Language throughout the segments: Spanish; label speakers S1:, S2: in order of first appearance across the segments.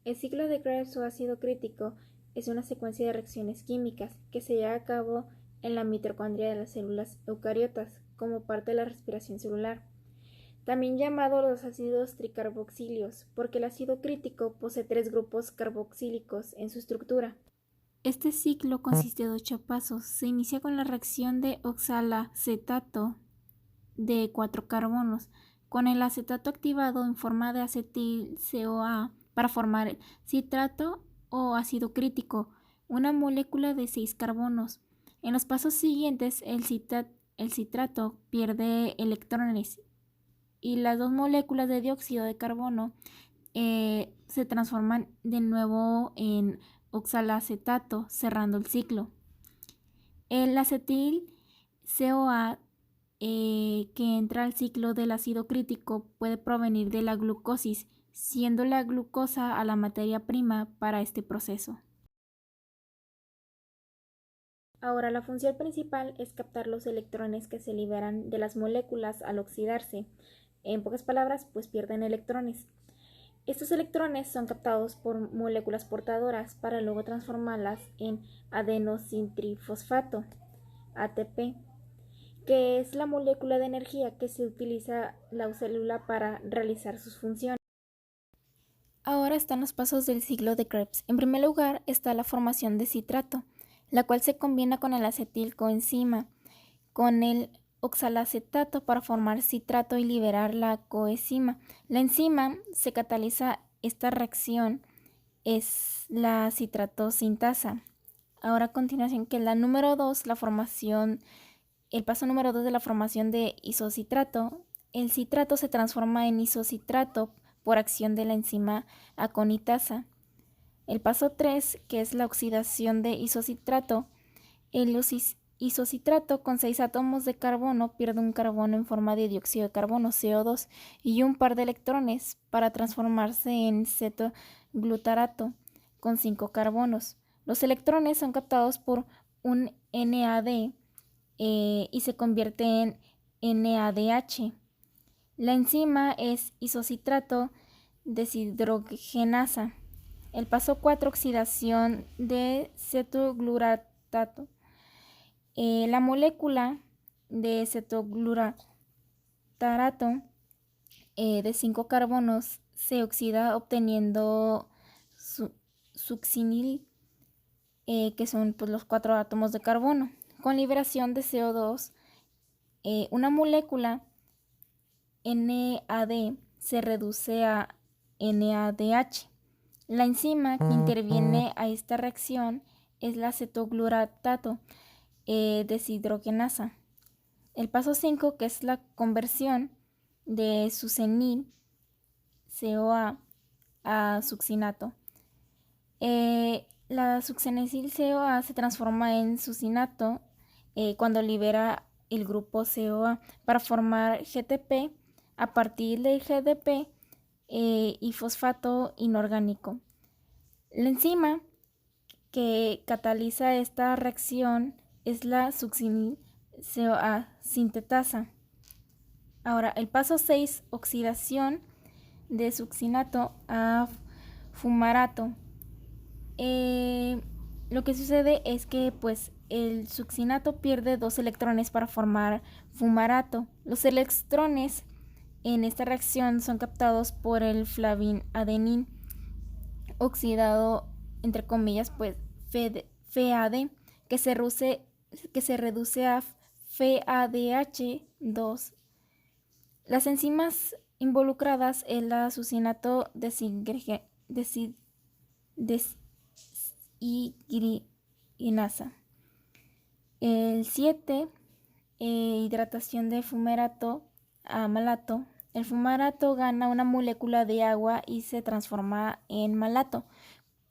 S1: El ciclo de Krebs o ácido crítico es una secuencia de reacciones químicas que se lleva a cabo en la mitocondria de las células eucariotas como parte de la respiración celular, también llamado los ácidos tricarboxíleos, porque el ácido crítico posee 3 grupos carboxílicos en su estructura. Este ciclo consiste de 8 pasos. Se inicia con la reacción de oxalacetato de 4 carbonos, con el acetato activado en forma de acetil-CoA para formar citrato o ácido crítico, una molécula de 6 carbonos. En los pasos siguientes, el citrato pierde electrones y las 2 moléculas de dióxido de carbono se transforman de nuevo en oxalacetato, cerrando el ciclo. El acetil-CoA que entra al ciclo del ácido crítico puede provenir de la glucosis, siendo la glucosa a la materia prima para este proceso. Ahora, la función principal es captar los electrones que se liberan de las moléculas al oxidarse. En pocas palabras, pues pierden electrones. Estos electrones son captados por moléculas portadoras para luego transformarlas en adenosintrifosfato, ATP, que es la molécula de energía que se utiliza la célula para realizar sus funciones. Ahora están los pasos del ciclo de Krebs. En primer lugar está la formación de citrato, la cual se combina con el acetilcoenzima, con el oxalacetato para formar citrato y liberar la coenzima. La enzima que cataliza esta reacción es la citratosintasa. Ahora a continuación, que la número 2, el paso número 2 de la formación de isocitrato. El citrato se transforma en isocitrato por acción de la enzima aconitasa. El paso 3, que es la oxidación de isocitrato. El isocitrato con 6 átomos de carbono pierde un carbono en forma de dióxido de carbono, CO2, y un par de electrones para transformarse en cetoglutarato con 5 carbonos. Los electrones son captados por un NAD y se convierte en NADH. La enzima es isocitrato deshidrogenasa. El paso 4, oxidación de cetoglutarato. La molécula de cetoglutarato de 5 carbonos se oxida obteniendo succinil, que son pues, los 4 átomos de carbono. Con liberación de CO2, una molécula NAD se reduce a NADH. La enzima que interviene a esta reacción es la cetoglutarato deshidrogenasa. El paso 5, que es la conversión de succinil CoA a succinato. La succinil CoA se transforma en succinato cuando libera el grupo CoA para formar GTP a partir del GDP y fosfato inorgánico. La enzima que cataliza esta reacción es la succinil CoA sintetasa. Ahora, el paso 6, oxidación de succinato a fumarato. Lo que sucede es que pues el succinato pierde 2 electrones para formar fumarato. Los electrones en esta reacción son captados por el flavinadenina oxidado, entre comillas, pues FAD, que se reduce a FADH2. Las enzimas involucradas en la succinato deshidrogenasa. El 7, hidratación de fumarato a malato. El fumarato gana una molécula de agua y se transforma en malato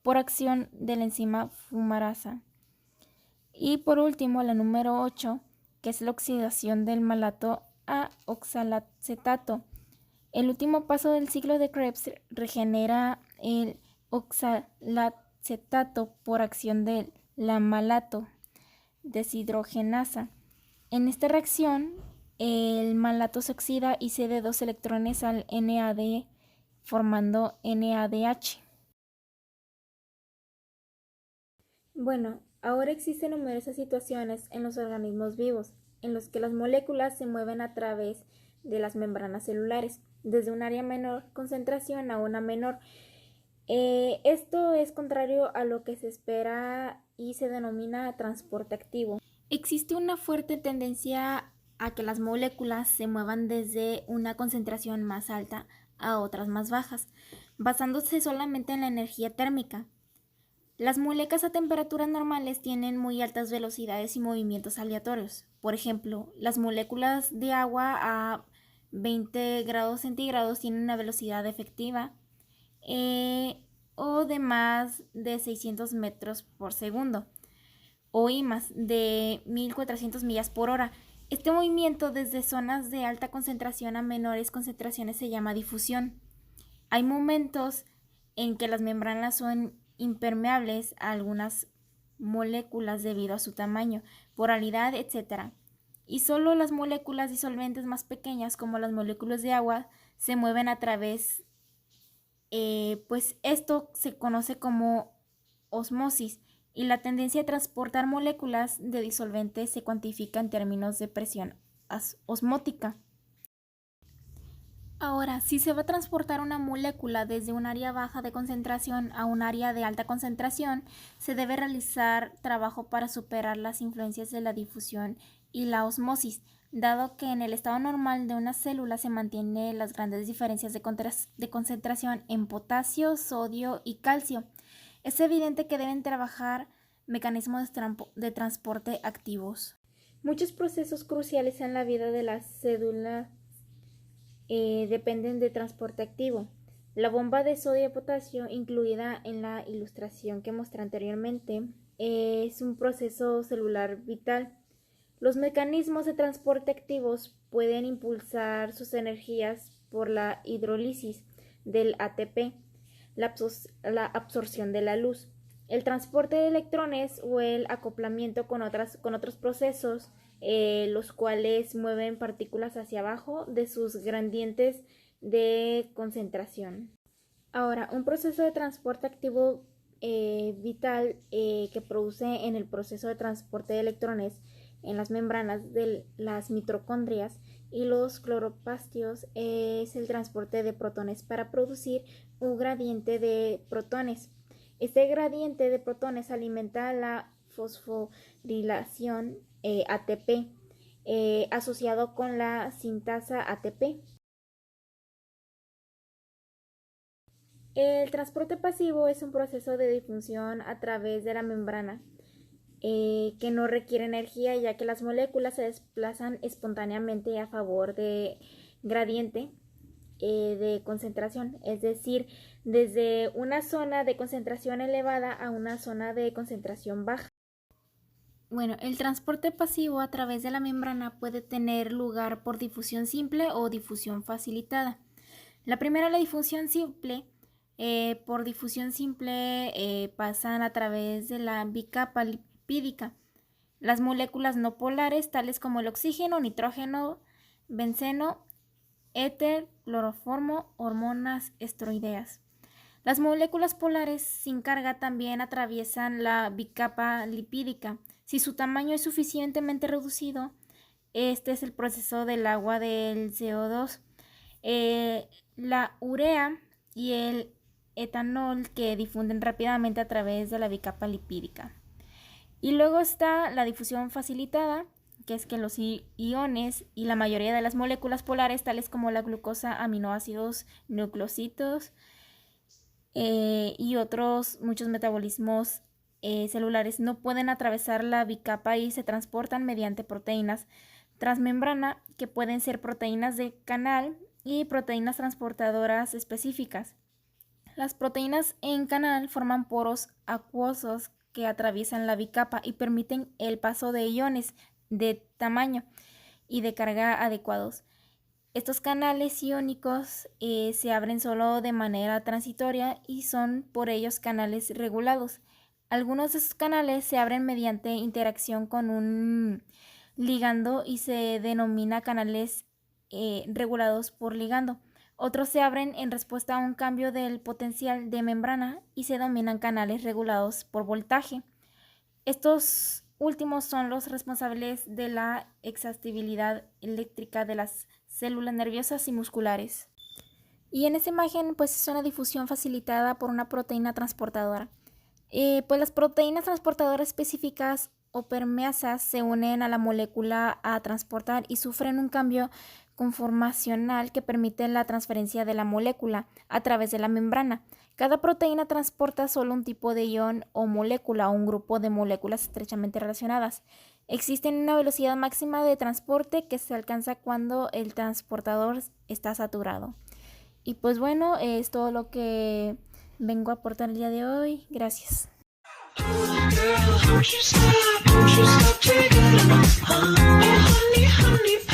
S1: por acción de la enzima fumarasa. Y por último, la número 8, que es la oxidación del malato a oxalacetato. El último paso del ciclo de Krebs regenera el oxalacetato por acción de la malato deshidrogenasa. En esta reacción, el malato se oxida y cede 2 electrones al NAD formando NADH. Bueno, ahora existen numerosas situaciones en los organismos vivos en los que las moléculas se mueven a través de las membranas celulares, desde un área menor concentración a una menor. Esto es contrario a lo que se espera y se denomina transporte activo. Existe una fuerte tendencia a que las moléculas se muevan desde una concentración más alta a otras más bajas, basándose solamente en la energía térmica. Las moléculas a temperaturas normales tienen muy altas velocidades y movimientos aleatorios. Por ejemplo, las moléculas de agua a 20 grados centígrados tienen una velocidad efectiva o de más de 600 metros por segundo o más de 1400 millas por hora. Este movimiento desde zonas de alta concentración a menores concentraciones se llama difusión. Hay momentos en que las membranas son impermeables a algunas moléculas debido a su tamaño, polaridad, etc. Y solo las moléculas disolventes más pequeñas, como las moléculas de agua, se mueven a través, pues esto se conoce como osmosis, y la tendencia a transportar moléculas de disolventes se cuantifica en términos de presión osmótica. Ahora, si se va a transportar una molécula desde un área baja de concentración a un área de alta concentración, se debe realizar trabajo para superar las influencias de la difusión y la osmosis, dado que en el estado normal de una célula se mantienen las grandes diferencias de concentración en potasio, sodio y calcio. Es evidente que deben trabajar mecanismos de transporte activos. Muchos procesos cruciales en la vida de las células dependen de transporte activo. La bomba de sodio y potasio, incluida en la ilustración que mostré anteriormente, es un proceso celular vital. Los mecanismos de transporte activos pueden impulsar sus energías por la hidrólisis del ATP, la absorción de la luz, el transporte de electrones o el acoplamiento con otros procesos, los cuales mueven partículas hacia abajo de sus gradientes de concentración. Ahora, un proceso de transporte activo vital que produce en el proceso de transporte de electrones en las membranas de las mitocondrias y los cloroplastios es el transporte de protones para producir un gradiente de protones. Este gradiente de protones alimenta la fosforilación ATP asociado con la sintasa ATP. El transporte pasivo es un proceso de difusión a través de la membrana que no requiere energía, ya que las moléculas se desplazan espontáneamente a favor de gradiente de concentración, es decir, desde una zona de concentración elevada a una zona de concentración baja. Bueno, el transporte pasivo a través de la membrana puede tener lugar por difusión simple o difusión facilitada. La primera, la difusión simple. Por difusión simple pasan a través de la bicapa lipídica. Las moléculas no polares, tales como el oxígeno, nitrógeno, benceno, éter, cloroformo, hormonas esteroideas. Las moléculas polares sin carga también atraviesan la bicapa lipídica. Si su tamaño es suficientemente reducido, este es el proceso del agua del CO2. La urea y el etanol que difunden rápidamente a través de la bicapa lipídica. Y luego está la difusión facilitada, que es que los iones y la mayoría de las moléculas polares, tales como la glucosa, aminoácidos, nucleósidos y otros muchos metabolismos celulares, no pueden atravesar la bicapa y se transportan mediante proteínas transmembrana, que pueden ser proteínas de canal y proteínas transportadoras específicas. Las proteínas en canal forman poros acuosos que atraviesan la bicapa y permiten el paso de iones de tamaño y de carga adecuados. Estos canales iónicos se abren solo de manera transitoria y son por ellos canales regulados. Algunos de esos canales se abren mediante interacción con un ligando y se denomina canales regulados por ligando. Otros se abren en respuesta a un cambio del potencial de membrana y se denominan canales regulados por voltaje. Estos últimos son los responsables de la excitabilidad eléctrica de las células nerviosas y musculares. Y en esta imagen pues es una difusión facilitada por una proteína transportadora. Pues las proteínas transportadoras específicas o permeasas se unen a la molécula a transportar y sufren un cambio conformacional que permite la transferencia de la molécula a través de la membrana. Cada proteína transporta solo un tipo de ion o molécula o un grupo de moléculas estrechamente relacionadas. Existe una velocidad máxima de transporte que se alcanza cuando el transportador está saturado. Y pues bueno, es todo lo que vengo a aportar el día de hoy. Gracias. Girl, won't you stop, take it enough, huh? Oh, honey, honey.